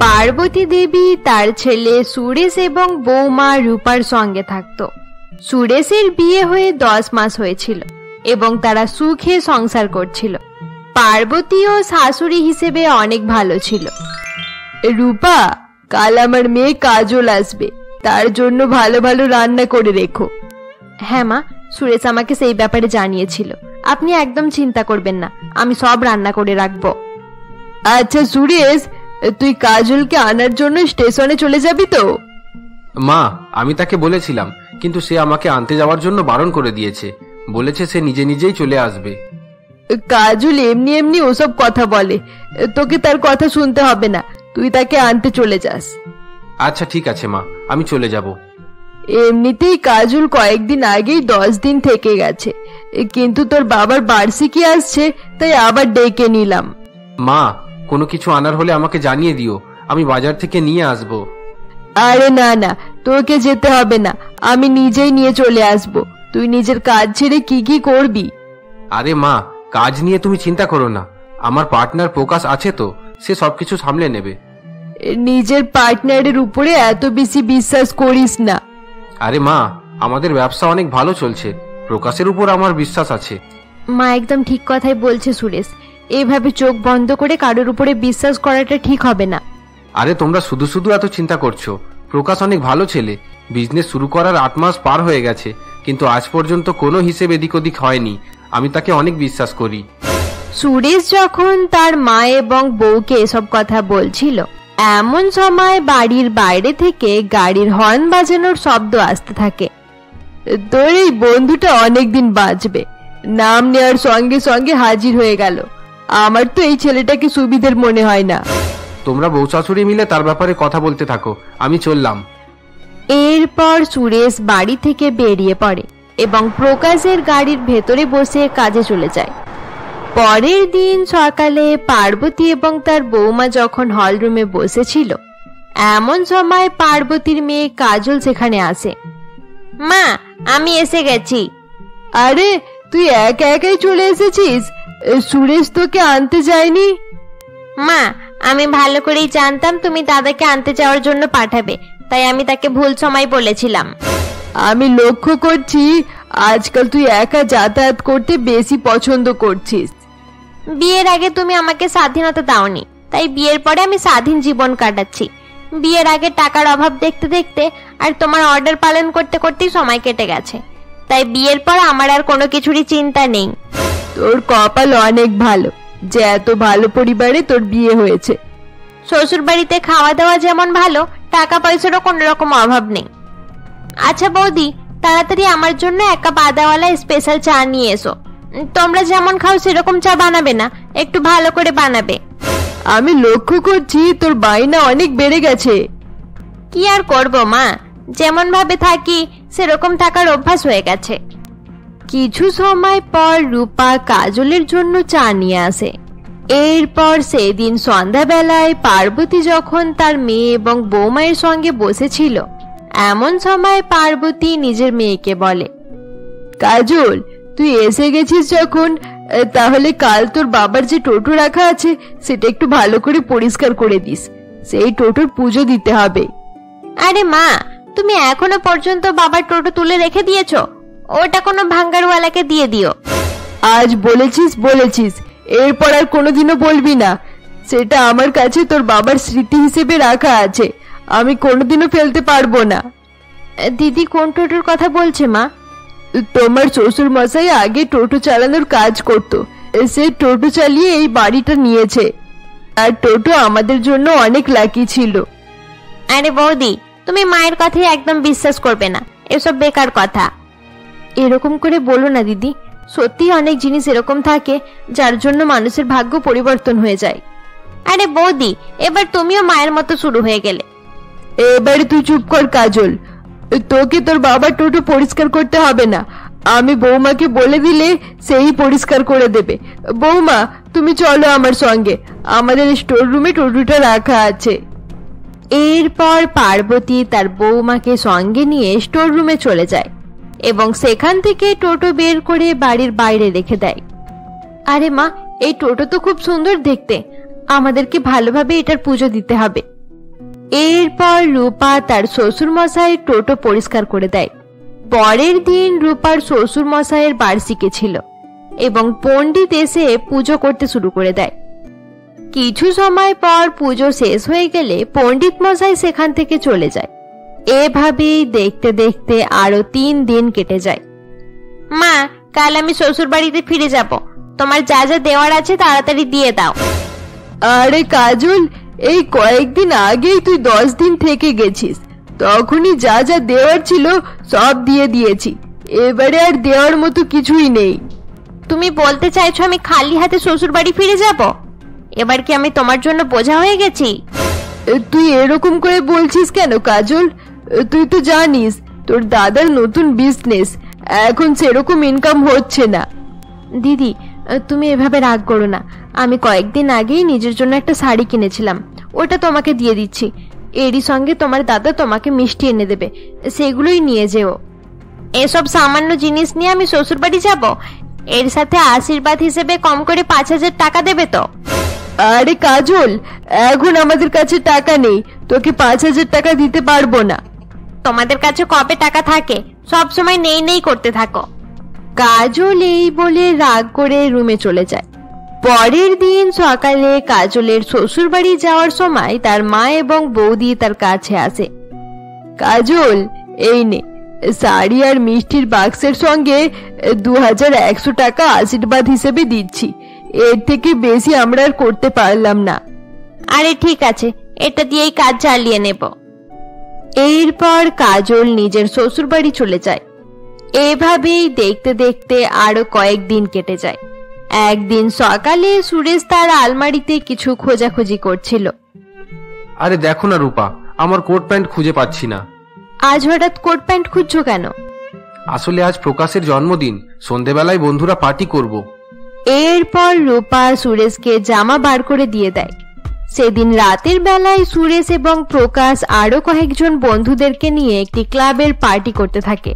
পার্বতী দেবী তার ছেলে সুরেশ এবং বৌমা রূপার সঙ্গে থাকত। সুরেশের বিয়ে হয়ে 10 মাস হয়েছিল এবং তারা সুখে সংসার করছিল। পার্বতীও শাশুড়ি হিসেবে অনেক ভালো ছিল। রূপা, কাল আমার মেয়ে কাজল আসবে, তার জন্য ভালো ভালো রান্না করে রেখো। হ্যাঁ মা, সুরেশ আমাকে সেই ব্যাপারে জানিয়েছিল। আপনি একদম চিন্তা করবেন না, আমি সব রান্না করে রাখবো। আচ্ছা সুরেশ, তুই কাজলকে আনার জন্য স্টেশনে চলে যাবি তো? মা, আমি তাকে বলেছিলাম, কিন্তু সে আমাকে আনতে যাওয়ার জন্য বারণ করে দিয়েছে। বলেছে সে নিজে নিজেই চলে আসবে। কাজল এমনি এমনি ওসব কথা বলে, তোকে তার কথা শুনতে হবে না, তুই তাকে আনতে চলে যাস। আচ্ছা ঠিক আছে মা, আমি চলে যাব। এমনিতেই কাজল কয়েকদিন আগেই 10 দিন থেকে গেছে, কিন্তু তোর বাবার বার্ষিকী আসছে, তাই আবার ডেকে নিলাম। মা, কোনো কিছু আনার হলে আমাকে জানিয়ে দিও, আমি বাজার থেকে নিয়ে আসব। আরে না না, তোকে যেতে হবে না, আমি নিজেই নিয়ে চলে আসব। তুই নিজের কাজ ছেড়ে কি কি করবি? আরে মা, কাজ নিয়ে তুমি চিন্তা করো না, আমার পার্টনার প্রকাশ আছে তো, সে সবকিছু সামলে নেবে। নিজের পার্টনারের উপরে এত বেশি বিশ্বাস করিস না। আরে মা, আমাদের ব্যবসা অনেক ভালো চলছে, প্রকাশের উপর আমার বিশ্বাস আছে। মা একদম ঠিক কথাই বলছে সুরেশ, এইভাবে চোখ বন্ধ করে কারোর উপরে বিশ্বাস করাটা ঠিক হবে না। আরে তোমরা শুধু শুধু এত চিন্তা করছো। প্রকাশ অনেক ভালো ছেলে, বিজনেস শুরু করার 8 মাস পার হয়ে গেছে, কিন্তু আজ পর্যন্ত কোনো হিসেব এদিক ওদিক হয়নি। আমি তাকে অনেক বিশ্বাস করি। সুরেশ যখন তার মা এবং বউকে এসব কথা বলছিল, এমন সময় বাড়ির বাইরে থেকে গাড়ির হর্ন বাজানোর শব্দ আসতে থাকে। তোর এই বন্ধুটা অনেকদিন বাঁচবে, নাম নেওয়ার সঙ্গে সঙ্গে হাজির হয়ে গেল। আমার তো এই ছেলেটাকে সুবিধের মনে হয় না। তোমরা বউ শাশুড়ি মিলে তার ব্যাপারে কথা বলতে থাকো, আমি চললাম। এরপর সুরেশ বাড়ি থেকে বেরিয়ে পড়ে এবং প্রকাশের গাড়ির ভেতরে বসে কাজে চলে যায়। পরের দিন সকালে পার্বতী এবং তার বৌমা যখন হলরুমে বসেছিল, এমন সময় পার্বতীর মেয়ে কাজল সেখানে আসে। মা, আমি এসে গেছি। আরে তুই একা একাই চলে এসেছিস? সুরেশ তোকে আনতে যায়নি? মা, আমি ভালো করেই জানতাম তুমি দাদাকে আনতে যাওয়ার জন্য পাঠাবে, তাই আমি তাকে ভুল সময় বলেছিলাম। আমি লক্ষ্য করছি আজকাল তুই একা যাতায়াত করতে বেশি পছন্দ করছিস। বিয়ের আগে তুমি আমাকে স্বাধীনতা দাওনি, তাই বিয়ের পরে আমি স্বাধীন জীবন কাটাচ্ছি। বিয়ের আগে টাকার অভাব দেখতে দেখতে আর তোমার অর্ডার পালন করতে করতেই সময় কেটে গেছে, তাই বিয়ের পর আমার আর কোনো কিছুরই চিন্তা নেই। তোর কপাল অনেক ভালো যে এত ভালো পরিবারে তোর বিয়ে হয়েছে। শ্বশুর বাড়িতে খাওয়া দাওয়া যেমন ভালো, টাকা পয়সারও কোনো রকম অভাব নেই। আচ্ছা বৌদি, তাড়াতাড়ি আমার জন্য 1 কাপ আদাওয়ালা স্পেশাল চা নিয়ে এসো। তোমরা যেমন খাও সেরকম চা বানাবে না, একটু ভালো করে বানাবে। আমি লক্ষ্য করছি তোর বায়না অনেক বেড়ে গেছে। কি আর করব মা, যেমন ভাবে থাকি সেরকম থাকার অভ্যাস হয়ে গেছে। কিছু সময় পর রূপা কাজলের জন্য চা নিয়ে আসে। এরপর সেদিন সন্ধ্যাবেলায় পার্বতী যখন তার মেয়ে এবং বৌমায়ের সঙ্গে বসেছিল, এমন সময় পার্বতী নিজের মেয়েকে বলে, কাজল, তুই এসে গেছিস যখন, তাহলে কাল তোর বাবার যে টোটো রাখা আছে সেটা একটু ভালো করে পরিষ্কার করে দিস, সেই টোটোর পুজো দিতে হবে। আরে মা, তুমি এখনো পর্যন্ত বাবার টোটো তুলে রেখে দিয়েছো, ওটা কোনো ভাঙ্গারওয়ালাকে দিয়ে দিও। আজ বলেছিস, এরপর আর কোনোদিনও বলবি না। সেটা আমার কাছে তোর বাবার স্মৃতি হিসেবে রাখা আছে, আমি কোনোদিনও ফেলতে পারবো না। দিদি কোন টোটোর কথা বলছে মা? তোমার শ্বশুর মশাই আগে টোটো চালানোর কাজ করতো, সে টোটো চালিয়ে এই বাড়িটা নিয়েছে, আর টোটো আমাদের জন্য অনেক লাকি ছিল। আরে বৌদি, তুমি মায়ের কথাই একদম বিশ্বাস করবে না, এসব বেকার কথা। এরকম করে বলো না দিদি, সত্যি অনেক জিনিস এরকম থাকে যার জন্য মানুষের ভাগ্য পরিবর্তন হয়ে যায়। আরে বৌদি, এবার তুমিও মায়ের মতো শুরু হয়ে গেলে। এবারে তুই চুপ কর কাজল, তোকে তোর বাবার টোটো পরিষ্কার করতে হবে না, আমি বৌমাকে বলে দিলে সেই পরিষ্কার করে দেবে। বৌমা, তুমি চলো আমার সঙ্গে, আমাদের স্টোর রুমে টোটোটা রাখা আছে। এরপর পার্বতী তার বৌমাকে সঙ্গে নিয়ে স্টোর রুমে চলে যায় এবং সেখান থেকে টোটো বের করে বাড়ির বাইরে রেখে দেয়। আরে মা, এই টোটো তো খুব সুন্দর দেখতে, আমাদেরকে ভালোভাবে এটার পুজো দিতে হবে। এরপর রূপা তার শ্বশুর মশাই টোটো পরিষ্কার করে দেয়। পরের দিন রূপার শ্বশুর মশাইয়ের বার্ষিকী ছিল এবং পণ্ডিত এসে পুজো করতে শুরু করে দেয়। কিছু সময় পর পুজো শেষ হয়ে গেলে পণ্ডিত মশাই সেখান থেকে চলে যায়। এভাবেই দেখতে দেখতে আরো 3 দিন কেটে যায়। মা, কাল আমি শ্বশুর বাড়িতে ফিরে যাব, তোমার যা যা দেওয়ার আছে তাড়াতাড়ি দিয়ে দাও। আরে কাজল, এই কয়েকদিন আগেই তুই 10 দিন থেকে গেছিস, তখনই যা যা দেওয়ার ছিল সব দিয়ে দিয়েছি, এবারে আর দেওয়ার মতো কিছুই নেই। তুমি বলতে চাইছো আমি খালি হাতে শ্বশুর বাড়ি ফিরে যাব? এবার কি আমি তোমার জন্য বোঝা হয়ে গেছি? তুই এরকম করে বলছিস কেন কাজল? তুই তো জানিস তোর দাদার নতুন বিজনেস, এখন সেরকম ইনকাম হচ্ছে না। দিদি, তুমি এভাবে রাগ করো না, আমি কয়েকদিন আগেই নিজের জন্য একটা শাড়ি কিনেছিলাম, ওটা তোমাকে দিয়ে দিচ্ছি। এরই সঙ্গে তোমার দাদা তোমাকে মিষ্টি এনে দেবে, সেগুলোই নিয়ে যেও। এসব সামান্য জিনিস নিয়ে আমি শ্বশুর বাড়ি যাব? এর সাথে আশীর্বাদ হিসেবে কম করে 5000 টাকা দেবে তো? আরে কাজল, এখন আমাদের কাছে টাকা নেই, তোকে 5000 টাকা দিতে পারবো না। তোমাদের কাছে কবে টাকা থাকে? সব সময় নেই নেই করতে থাকো। কাজল এই বলে রাগ করে রুমে চলে যায়। পরের দিন সকালে কাজলের শ্বশুর বাড়ি যাওয়ার সময় তার মা এবং বৌদি তার কাছে আসে। কাজল, এই নে শাড়ি আর মিষ্টির বাক্সের সঙ্গে 2100 টাকা আশীর্বাদ হিসেবে দিচ্ছি, এর থেকে বেশি আমরা আর করতে পারলাম না। আরে ঠিক আছে, এটা দিয়েই কাজ চালিয়ে নেব। এরপর কাজল নিজের শ্বশুর বাড়ি চলে যায়। এভাবেই দেখতে দেখতে আরো কয়েকদিন কেটে যায়। একদিন সকালে সুরেশ তার আলমারিতে কিছু খোঁজাখুঁজি করছিল। আরে দেখো না রূপা, আমার কোট প্যান্ট খুঁজে পাচ্ছি না। আজ হঠাৎ কোট প্যান্ট খুঁজছো কেন? আসলে আজ প্রকাশের জন্মদিন, সন্ধেবেলায় বন্ধুরা পার্টি করব। এরপর রূপা সুরেশকে জামা বার করে দিয়ে দেয়। সেদিন রাতের বেলায় সুরেশ এবং প্রকাশ আরো কয়েকজন বন্ধুদেরকে নিয়ে একটি ক্লাবের পার্টি করতে থাকে।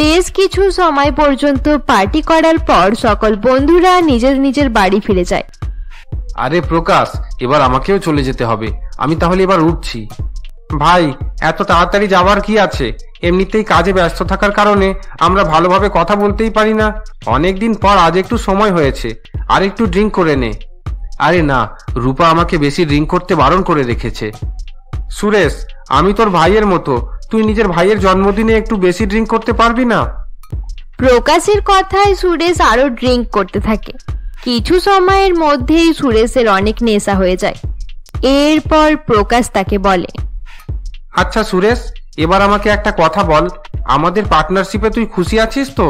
বেশ কিছু সময় পর্যন্ত পার্টি করার পর সকল বন্ধুরা নিজের নিজের বাড়ি ফিরে যায়। আরে প্রকাশ, এবার আমাকেও চলে যেতে হবে, আমি তাহলে এবার উঠছি। ভাই, এত তাড়াতাড়ি যাওয়ার কি আছে? এমনিতেই কাজে ব্যস্ত থাকার কারণে আমরা ভালোভাবে কথা বলতেই পারি না। অনেকদিন পর আজ একটু সময় হয়েছে, আর একটু ড্রিঙ্ক করে নে। আরে না, রূপা আমাকে বেশি ড্রিঙ্ক করতে বারণ করে রেখেছে। সুরেশ, আমি তোর ভাইয়ের মতো, তুই নিজের ভাইয়ের জন্মদিনে একটু বেশি ড্রিঙ্ক করতে পারবি না? প্রকাশের কথায় সুরেশ আরো ড্রিঙ্ক করতে থাকে। কিছু সময়ের মধ্যেই সুরেশের অনেক নেশা হয়ে যায়। এরপর প্রকাশ তাকে বলে, আচ্ছা সুরেশ, এবার আমাকে একটা কথা বল, আমাদের পার্টনারশিপে তুই খুশি আছিস তো?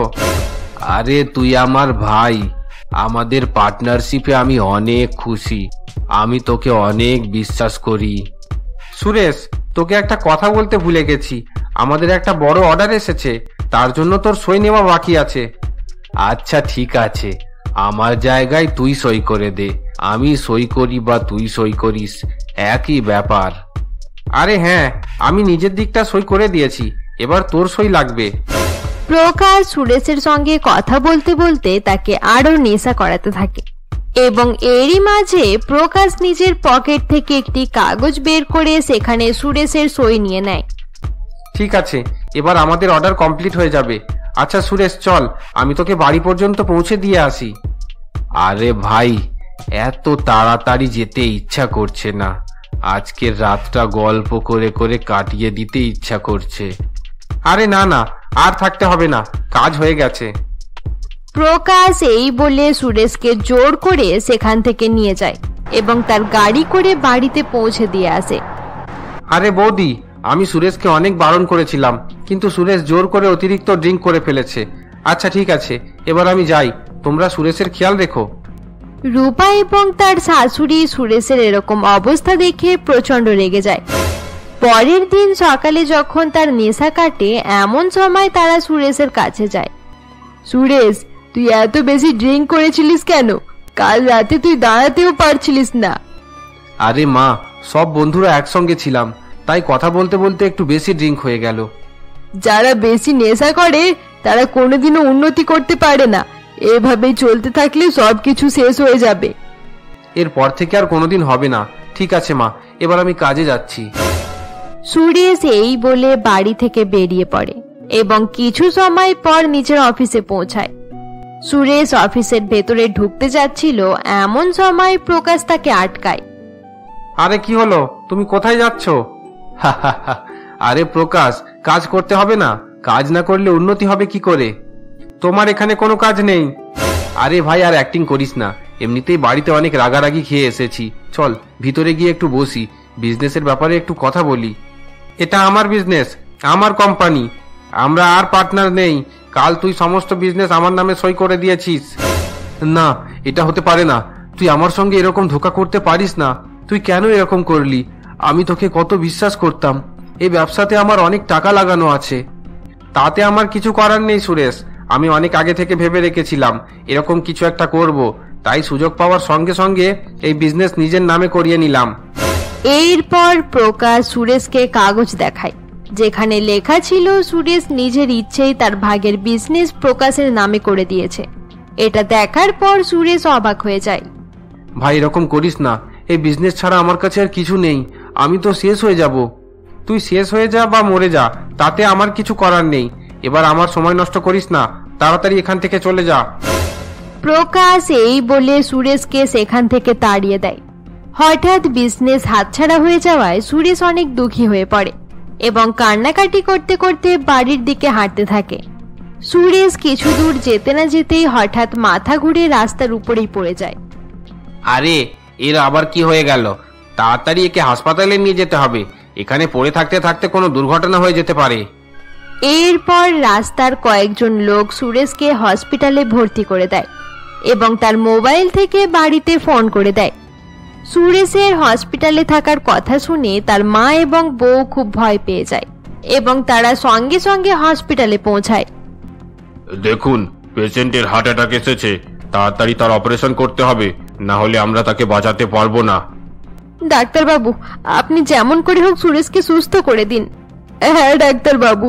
আরে তুই আমার ভাই, আমাদের পার্টনারশিপে আমি অনেক খুশি, আমি তোকে অনেক বিশ্বাস করি। সুরেশ, তোকে একটা কথা বলতে ভুলে গেছি, আমাদের একটা বড় অর্ডার এসেছে, তার জন্য তোর সই নেওয়া বাকি আছে। আচ্ছা ঠিক আছে, আমার জায়গায় তুই সই করে দে, আমি সই করি বা তুই সই করিস একই ব্যাপার। আরে হ্যাঁ, আমি নিজের দিকটা সই করে দিয়েছি, এবার তোর সই লাগবে। প্রকাশ সুরেশের সঙ্গে কথা বলতে বলতে তাকে আরো নেশা করাতে থাকে এবং এরই মাঝে প্রকাশ নিজের পকেট থেকে একটি কাগজ বের করে সেখানে সুরেশের সই নিয়ে নেয়। ঠিক আছে, এবার আমাদের অর্ডার কমপ্লিট হয়ে যাবে। আচ্ছা সুরেশ, চল আমি তোকে বাড়ি পর্যন্ত পৌঁছে দিয়ে আসি। আরে ভাই, এত তাড়াতাড়ি যেতে ইচ্ছা করছে না, আজকের রাতটা গল্প করে করে কাটিয়ে দিতে ইচ্ছা করছে। আরে না না, আর থাকতে হবে না, কাজ হয়ে গেছে। প্রকাশ এই বলে সুরেশকে জোর করে সেখান থেকে নিয়ে যায় এবং তার গাড়ি করে বাড়িতে পৌঁছে দিয়ে আসে। আরে বৌদি, আমি সুরেশকে অনেক বারণ করেছিলাম, কিন্তু সুরেশ জোর করে অতিরিক্ত ড্রিঙ্ক করে ফেলেছে। আচ্ছা ঠিক আছে, এবার আমি যাই, তোমরা সুরেশের খেয়াল রেখো। রূপা এবং তার শাশুড়ি সুরেশের এরকম অবস্থা দেখে প্রচন্ড রেগে যায়। পরের দিন সকালে যখন তার নেশা কাটে এমন সময় তারা সুরেশের কাছে যায়। সুরেশ, তুই এত বেশি ড্রিঙ্ক করেছিলিস কেন? কাল রাতে তুই দাঁড়াতেও পারছিলিস না। আরে মা, সব বন্ধুরা একসঙ্গে ছিলাম, তাই কথা বলতে বলতে একটু বেশি ড্রিঙ্ক হয়ে গেল। যারা বেশি নেশা করে তারা কোনোদিনও উন্নতি করতে পারে না, এভাবেই চলতে থাকলে সবকিছু শেষ হয়ে যাবে। এরপর থেকে আর কোনোদিন হবে না, ঠিক আছে মা, এবার আমি কাজে যাচ্ছি। সুরেশ এই বলে বাড়ি থেকে বেরিয়ে পড়ে এবং কিছু সময় পর নিজের অফিসে পৌঁছায়। সুরেশ অফিসের ভেতরে ঢুকতে যাচ্ছিল, এমন সময় প্রকাশ তাকে আটকায়। আরে কি হলো, তুমি কোথায় যাচ্ছ? আরে প্রকাশ, কাজ করতে হবে না? কাজ না করলে উন্নতি হবে কি করে? তোমার এখানে কোনো কাজ নেই। আরে ভাই, আর অ্যাক্টিং করিস না, এমনিতেই বাড়িতে অনেক রাগারাগি খেয়ে এসেছি। চল ভিতরে গিয়ে একটু বসি, বিজনেসের ব্যাপারে একটু কথা বলি। এটা আমার বিজনেস, আমার কোম্পানি, আমরা আর পার্টনার নেই। কাল তুই সমস্ত বিজনেস আমার নামে সই করে দিয়েছিস। না, এটা হতে পারে না। তুই আমার সঙ্গে এরকম ধোঁকা করতে পারিস না। তুই কেন এরকম করলি? আমি তোকে কত বিশ্বাস করতাম। এই ব্যবসাতে আমার অনেক টাকা লাগানো আছে। তাতে আমার কিছু করার নেই সুরেশ, আমি অনেক আগে থেকে ভেবে রেখেছিলাম এরকম কিছু একটা করব, তাই সুযোগ পাওয়ার সঙ্গে সঙ্গে এই বিজনেস নিজের নামে করিয়ে নিলাম। এরপর প্রকাশ সুরেশকে কাগজ দেখায়, যেখানে লেখা ছিল সুরেশ নিজের ইচ্ছেই তার ভাগের বিজনেস প্রকাশের নামে করে দিয়েছে। এটা দেখার পর সুরেশ অবাক হয়ে যায়। ভাই, এরকম করিস না, এই বিজনেস ছাড়া আমার কাছে আর কিছু নেই। আমি তো শেষ হয়ে যাব। তুই শেষ হয়ে যা বা মরে যা, তাতে আমার কিছু করার নেই। এবার আমার সময় নষ্ট করিস না, তাড়াতাড়ি এখান থেকে চলে যা। প্রকাশ এই বলে সুরেশকে সেখান থেকে তাড়িয়ে দেয়। হঠাৎ বিজনেস হাতছাড়া হয়ে যাওয়ায় সুরেশ অনেক দুঃখী হয়ে পড়ে এবং কান্নাকাটি করতে করতে বাড়ির দিকে হাঁটতে থাকে। সুরেশ কিছু দূর যেতে না যেতেই হঠাৎ মাথা ঘুরে রাস্তার উপরেই পড়ে যায়। আরে, এর আবার কি হয়ে গেল? তাড়াতাড়ি একে হাসপাতালে নিয়ে যেতে হবে, এখানে পড়ে থাকতে থাকতে কোনো দুর্ঘটনা হয়ে যেতে পারে। এরপর রাস্তার কয়েকজন লোক সুরেশকে হসপিটালে ভর্তি করে দেয় এবং তার মোবাইল থেকে বাড়িতে ফোন করে দেয়। সুরেশের হসপিটালে থাকার কথা শুনে তার মা এবং বউ খুব ভয় পেয়ে যায় এবং তারা সঙ্গে সঙ্গে হসপিটালে পৌঁছায়। দেখুন, পেশেন্টের হার্ট অ্যাটাক এসেছে, তাড়াতাড়ি তার অপারেশন করতে হবে, না হলে আমরা তাকে বাঁচাতে পারবো না। ডাক্তারবাবু, আপনি যেমন করে হোক সুরেশকে সুস্থ করে দিন। হ্যাঁ ডাক্তারবাবু,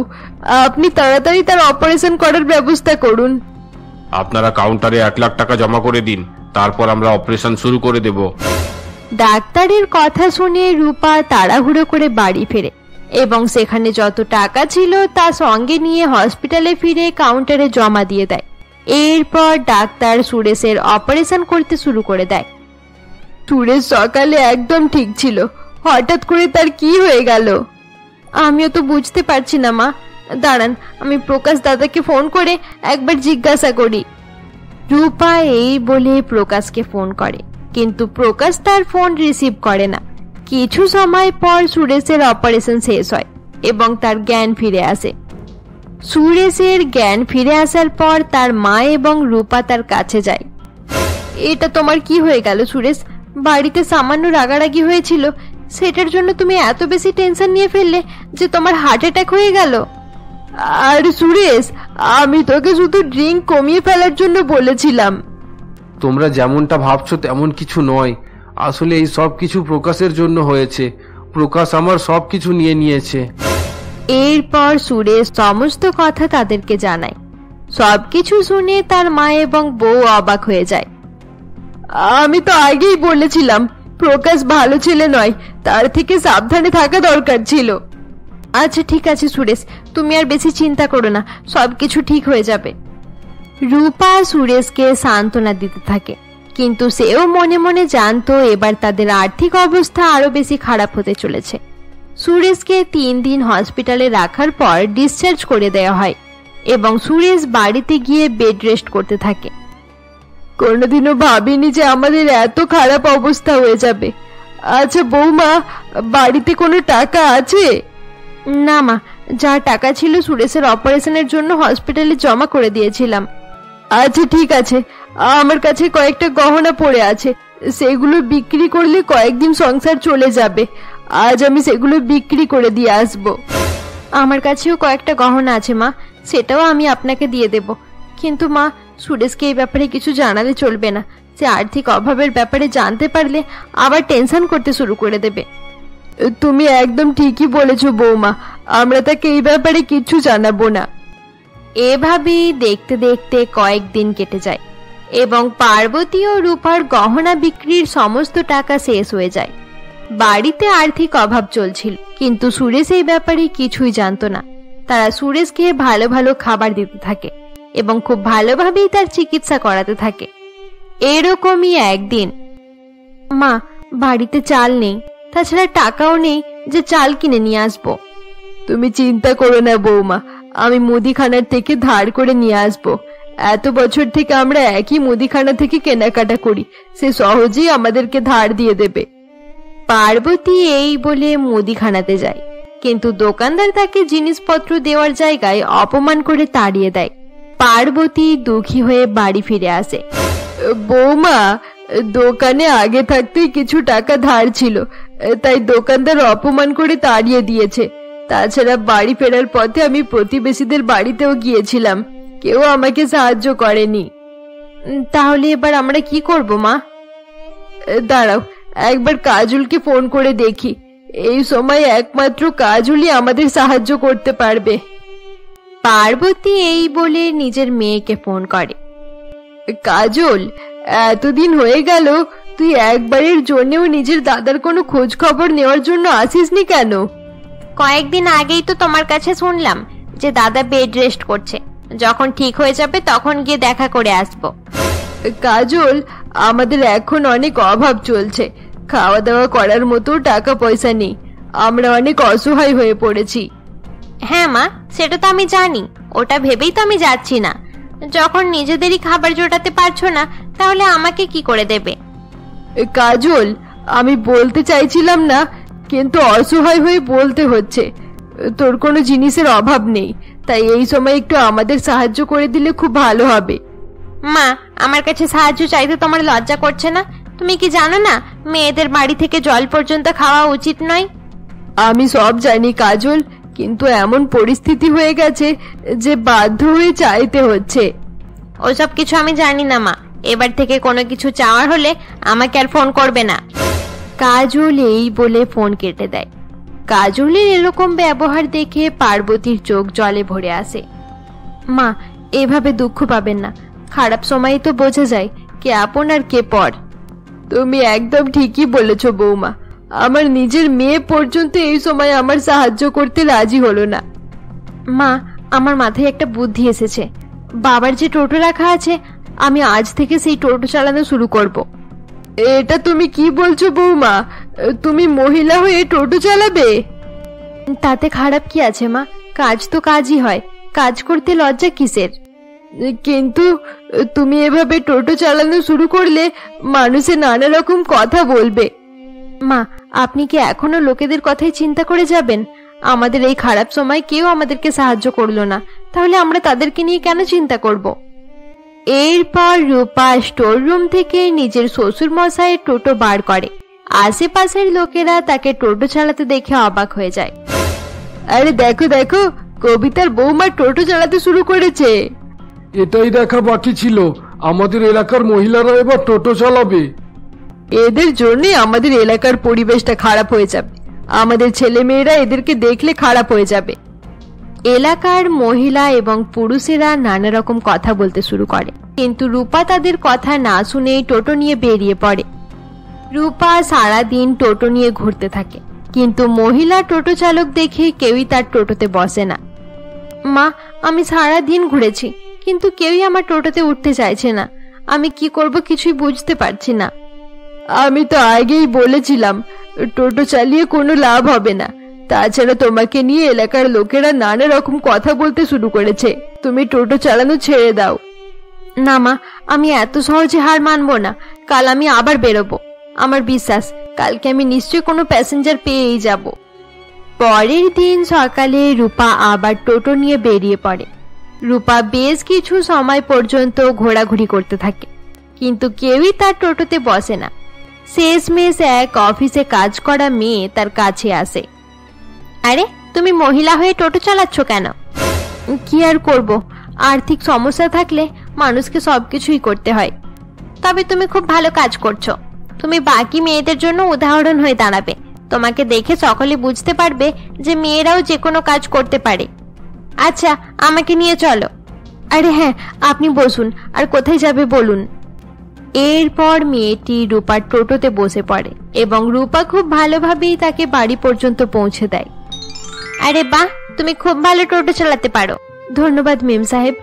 আপনি তাড়াতাড়ি তার অপারেশন করার ব্যবস্থা করুন। আপনারা কাউন্টারে 1 লাখ টাকা জমা করে দিন, তারপর আমরা অপারেশন শুরু করে দেব। ডাক্তারের কথা শুনে রূপা তাড়াহুড়ো করে বাড়ি ফেরে এবং সেখানে যত টাকা ছিল তা সঙ্গে নিয়ে হসপিটালে ফিরে কাউন্টারে জমা দিয়ে দেয়। এরপর ডাক্তার সুরেশের অপারেশন করতে শুরু করে দেয়। সুরেশ সকালে একদম ঠিক ছিল, হঠাৎ করে তার কি হয়ে গেল? আমিও তো বুঝতে পারছি না মা। দাঁড়ান, আমি প্রকাশ দাদাকে ফোন করে একবার জিজ্ঞাসা করি। রূপা এই বলে প্রকাশকে ফোন করে, কিন্তু প্রকাশ তার ফোন রিসিভ করে না। কিছু সময় পর সুরেশের অপারেশন শেষ হয় এবং তার জ্ঞান ফিরে আসে। সুরেশের জ্ঞান ফিরে আসার পর তার মা এবং রূপা তার কাছে যায়। এটা তোমার কি হয়ে গেল সুরেশ? বাড়িতে সামান্য রাগারাগি হয়েছিল, সেটার জন্য তুমি এত বেশি টেনশন নিয়ে ফেললে যে তোমার হার্ট অ্যাটাক হয়ে গেল। আর সুরেশ, আমি তোকে শুধু ড্রিঙ্ক কমিয়ে ফেলার জন্য বলেছিলাম। তোমরা যেমনটা ভাবছো তেমন কিছু নয়, আসলে এই সব কিছু প্রকাশের জন্য হয়েছে। প্রকাশ আমার সবকিছু নিয়ে নিয়েছে। এরপর সুরেশ সমস্ত কথা তাদেরকে জানায়। সবকিছু শুনে তার মা এবং বউ অবাক হয়ে যায়। আমি তো আগেই বলেছিলাম প্রকাশ ভালো ছেলে নয়, তার থেকে সাবধানে থাকা দরকার ছিল। আচ্ছা ঠিক আছে সুরেশ, তুমি আর বেশি চিন্তা করো না, সবকিছু ঠিক হয়ে যাবে। রূপা সুরেশকে সান্ত্বনা দিতে থাকে, কিন্তু সেও মনে মনে জানতো এবার তাদের আর্থিক অবস্থা আরো বেশি খারাপ হতে চলেছে। সুরেশকে 3 দিন হসপিটালে রাখার পর ডিসচার্জ করে দেওয়া হয় এবং সুরেশ বাড়িতে গিয়ে বেড রেস্ট করতে থাকে। কোনোদিনও ভাবিনি যে আমাদের এত খারাপ অবস্থা হয়ে যাবে। আচ্ছা বৌমা, বাড়িতে কোনো টাকা আছে? না মা, যা টাকা ছিল সুরেশের অপারেশনের জন্য হসপিটালে জমা করে দিয়েছিলাম। আচ্ছা ঠিক আছে, আমার কাছে কয়েকটা গহনা পড়ে আছে, সেগুলো বিক্রি করলে কয়েকদিন সংসার চলে যাবে। আজ আমি সেগুলো বিক্রি করে দিয়ে আসবো। আমার কাছেও কয়েকটা গহনা আছে মা, সেটাও আমি আপনাকে দিয়ে দেব। কিন্তু মা, সুরেশকে এই ব্যাপারে কিছু জানালে চলবে না। সে আর্থিক অভাবের ব্যাপারে জানতে পারলে আবার টেনশন করতে শুরু করে দেবে। তুমি একদম ঠিকই বলেছো বৌমা, আমরা তাকে এই ব্যাপারে কিছু জানাবো না। এভাবেই দেখতে দেখতে কয়েকদিন কেটে যায় এবং পার্বতী ও রূপার গহনা বিক্রির সমস্ত টাকা শেষ হয়ে যায়। বাড়িতে আর্থিক অভাব চলছিল, কিন্তু সুরেশ এই ব্যাপারে কিছুই জানতো না। তারা সুরেশকে ভালো ভালো খাবার দিতে থাকে এবং খুব ভালোভাবেই তার চিকিৎসা করাতে থাকে। এরকমই একদিন, মা, বাড়িতে চাল নেই, তাছাড়া টাকাও নেই যে চাল কিনে নিয়ে আসবো। তুমি চিন্তা করো না বৌমা, আমি মুদিখানার থেকে ধার করে নিয়ে আসবো। এত বছর থেকে আমরা একই মুদিখানা থেকে কেনাকাটা করি, সে সহজেই আমাদেরকে ধার দিয়ে দেবে। পার্বতী এই বলে মুদিখানাতে যায়, কিন্তু দোকানদার তাকে জিনিসপত্র দেওয়ার জায়গায় অপমান করে তাড়িয়ে দেয়। পার্বতী দুঃখী হয়ে বাড়ি ফিরে আসে। বৌমা, দোকানে আগে থাকতেই কিছু টাকা ধার ছিল, তাই দোকানদার অপমান করে তাড়িয়ে দিয়েছে। তাছাড়া বাড়ি ফেরার পথে আমি প্রতিবেশীদের বাড়িতেও গিয়েছিলাম, কেউ আমাকে সাহায্য করেনি। তাহলে এবার আমরা কি করব মা? দাঁড়াও, একবার কাজলকে ফোন করে দেখি। এই সময় একমাত্র কাজলই আমাদের সাহায্য করতে পারবে। পার্বতী এই বলে নিজের মেয়েকে ফোন করে। কাজল, এতদিন হয়ে গেল, তুই একবারের জন্যও নিজের দাদার কোনো খোঁজ খবর নেওয়ার জন্য আসিসনি কেন? কয়েকদিন আগেই তো তোমার কাছে শুনলাম যে দাদা বেড রেস্ট করছে, যখন ঠিক হয়ে যাবে তখন গিয়ে দেখা করে আসবো। কাজল, আমাদের এখন অনেক অভাব চলছে, খাওয়া দাওয়া করার মতো টাকা পয়সা নেই, আমরা অনেক অসহায় হয়ে পড়েছি। হ্যাঁ মা, সেটা তো আমি জানি, ওটা ভেবেই তো আমি যাচ্ছি না। যখন নিজেদেরই খাবার জোটাতে পারছো না, তাহলে আমাকে কি করে দেবে? কাজল, আমি বলতে চাইছিলাম না, কিন্তু অসহায় হয়ে বলতে হচ্ছে। তোর কোনো জিনিসের অভাব নেই, তাই এই সময় একটু আমাদের সাহায্য করে দিলে খুব ভালো হবে। মা, আমার কাছে সাহায্য চাইতে তোমার লজ্জা করছে না? তুমি কি জানো না মেয়েদের বাড়ি থেকে জল পর্যন্ত খাওয়া উচিত নয়? আমি সব জানি কাজল, কিন্তু এমন পরিস্থিতি হয়ে গেছে যে বাধ্য হয়ে চাইতে হচ্ছে। ওসব কিছু আমি জানি না মা, এবার থেকে কোনো কিছু চাওয়ার হলে আমাকে আর ফোন করবে না। কাজল এই বলে ফোন কেটে দেয়। কাজলের এরকম ব্যবহার দেখে পার্বতীর চোখ জলে ভরে আসে। মা, এভাবে দুঃখ পাবেন না, খারাপ সময় তো বোঝা যায় কে আপন আর কে পর। তুমি একদম ঠিকই বলেছ বৌমা, আমার নিজের মেয়ে পর্যন্ত এই সময় আমার সাহায্য করতে রাজি হলো না। মা, আমার মাথায় একটা বুদ্ধি এসেছে। বাবার যে টোটো রাখা আছে, আমি আজ থেকে সেই টোটো চালানো শুরু করব। এটা তুমি কি বলছো বৌমা? তুমি মহিলা হয়ে টোটো চালাবে? তাতে খারাপ কি আছে মা, কাজ তো কাজই হয়, কাজ করতে লজ্জা কিসের? কিন্তু তুমি এভাবে টোটো চালানো শুরু করলে মানুষে নানা রকম কথা বলবে। মা, আপনি কি এখনো লোকেদের কথাই চিন্তা করে যাবেন? আমাদের এই খারাপ সময় কেউ আমাদেরকে সাহায্য করলো না, তাহলে আমরা তাদেরকে নিয়ে কেন চিন্তা করব? এরপর রূপা স্টোর রুম থেকে নিজের শ্বশুর মশাইয়ের টোটো বার করে। আশেপাশের লোকেরা তাকে টোটো চালাতে দেখে অবাক হয়ে যায়। আরে দেখো দেখো, কবিতার বৌমা টোটো চালাতে শুরু করেছে। এটাই দেখা বাকি ছিল, আমাদের এলাকার মহিলারা এবার টোটো চালাবে। এদের জন্যই আমাদের এলাকার পরিবেশটা খারাপ হয়ে যাবে, আমাদের ছেলে মেয়েরা এদেরকে দেখলে খারাপ হয়ে যাবে। এলাকার মহিলা এবং পুরুষেরা নানা রকম কথা বলতে শুরু করে, কিন্তু রূপা তাদের কথা না শুনে টোটো নিয়ে বেরিয়ে পড়ে। রূপা সারাদিন টোটো নিয়ে ঘুরতে থাকে, কিন্তু মহিলা টোটো চালক দেখে কেউই তার টোটোতে বসে না। মা, আমি সারাদিন ঘুরেছি, কিন্তু কেউই আমার টোটোতে উঠতে চাইছে না, আমি কি করব কিছুই বুঝতে পারছি না। আমি তো আগেই বলেছিলাম টোটো চালিয়ে কোনো লাভ হবে না, তাছাড়া তোমাকে নিয়ে এলাকার লোকেরা নানা রকম কথা বলতে শুরু করেছে, তুমি টোটো চালানো ছেড়ে দাও। না মা, আমি এত সহজে হার মানবো না, কাল আমি আবার বেরোবো। আমার বিশ্বাস কালকে আমি নিশ্চয়ই কোনো প্যাসেঞ্জার পেয়েই যাব। পরের দিন সকালে রূপা আবার টোটো নিয়ে বেরিয়ে পড়ে। রূপা বেশ কিছু সময় পর্যন্ত ঘোরাঘুরি করতে থাকে, কিন্তু কেউই তার টোটোতে বসে না। শেষমেশ এক অফিসে কাজ করা মেয়ে তার কাছে আসে। আরে, তুমি মহিলা হয়ে টোটো চালাচ্ছ কেন? কি আর করব, আর্থিক সমস্যা থাকলে মানুষকে সবকিছুই করতে হয়। তবে তুমি খুব ভালো কাজ করছো, তুমি বাকি মেয়েদের জন্য উদাহরণ হয়ে দাঁড়াবে। তোমাকে দেখে সকলে বুঝতে পারবে যে মেয়েরাও যে কোনো কাজ করতে পারে। আচ্ছা, আমাকে নিয়ে চলো। আরে হ্যাঁ, আপনি বসুন, আর কোথায় যাবে বলুন। এরপর মেয়েটি রূপার টোটোতে বসে পড়ে এবং রূপা খুব ভালোভাবেই তাকে বাড়ি পর্যন্ত পৌঁছে দেয়। আরে বাহ, তুমি খুব ভালো টোটো চালাতে পারো। ধন্যবাদ মেম সাহেব,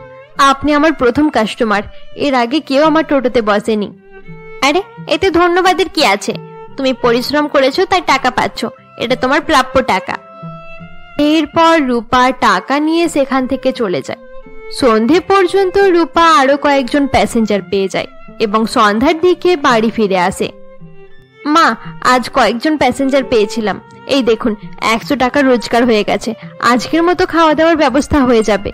আপনি আমার প্রথম কাস্টমার। এর আগে কেউ আমার টোটোতে বসেনি। আরে এতে ধন্যবাদের কি আছে? তুমি পরিশ্রম করেছো তাই টাকা পাচ্ছ, এটা তোমার প্রাপ্য টাকা। এরপর রূপা টাকা নিয়ে সেখান থেকে চলে যায়। সন্ধে পর্যন্ত রূপা আরো কয়েকজন প্যাসেঞ্জার পেয়ে যায় এবং সন্ধ্যার দিকে বাড়ি ফিরে আসে। মা, আজ কয়েকজন প্যাসেঞ্জার পেয়েছিলাম, এই দেখুন 100 টাকা রোজগার হয়ে গেছে। আজকের মতো খাওয়া দাওয়ার ব্যবস্থা হয়ে যাবে।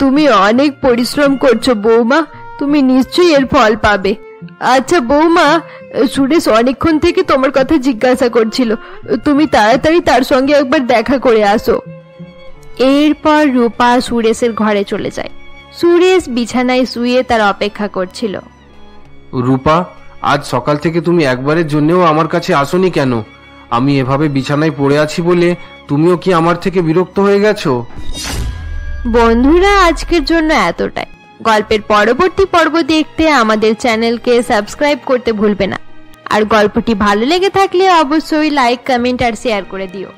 তুমি অনেক পরিশ্রম করছো বৌমা, তুমি নিশ্চয়ই এর ফল পাবে। আচ্ছা বৌমা, সুরেশ অনেকক্ষণ থেকে তোমার কথা জিজ্ঞাসা করছিল, তুমি তাড়াতাড়ি তার সঙ্গে একবার দেখা করে আসো। এরপর রূপা সুরেশের ঘরে চলে যায়। সুরেশ বিছানায় শুয়ে তার অপেক্ষা করছিল। রূপা, আজ সকাল থেকে তুমি একবারের জন্যও আমার কাছে আসোনি কেন? আমি এভাবে বিছানায় পড়ে আছি বলে তুমিও কি আমার থেকে বিরক্ত হয়ে গেছো? বন্ধুরা, আজকের জন্য এতটাই। গল্পের পরবর্তী পর্ব দেখতে আমাদের চ্যানেলকে সাবস্ক্রাইব করতে ভুলবে না। আর গল্পটি ভালো লেগে থাকলে অবশ্যই লাইক, কমেন্ট আর শেয়ার করে দিও।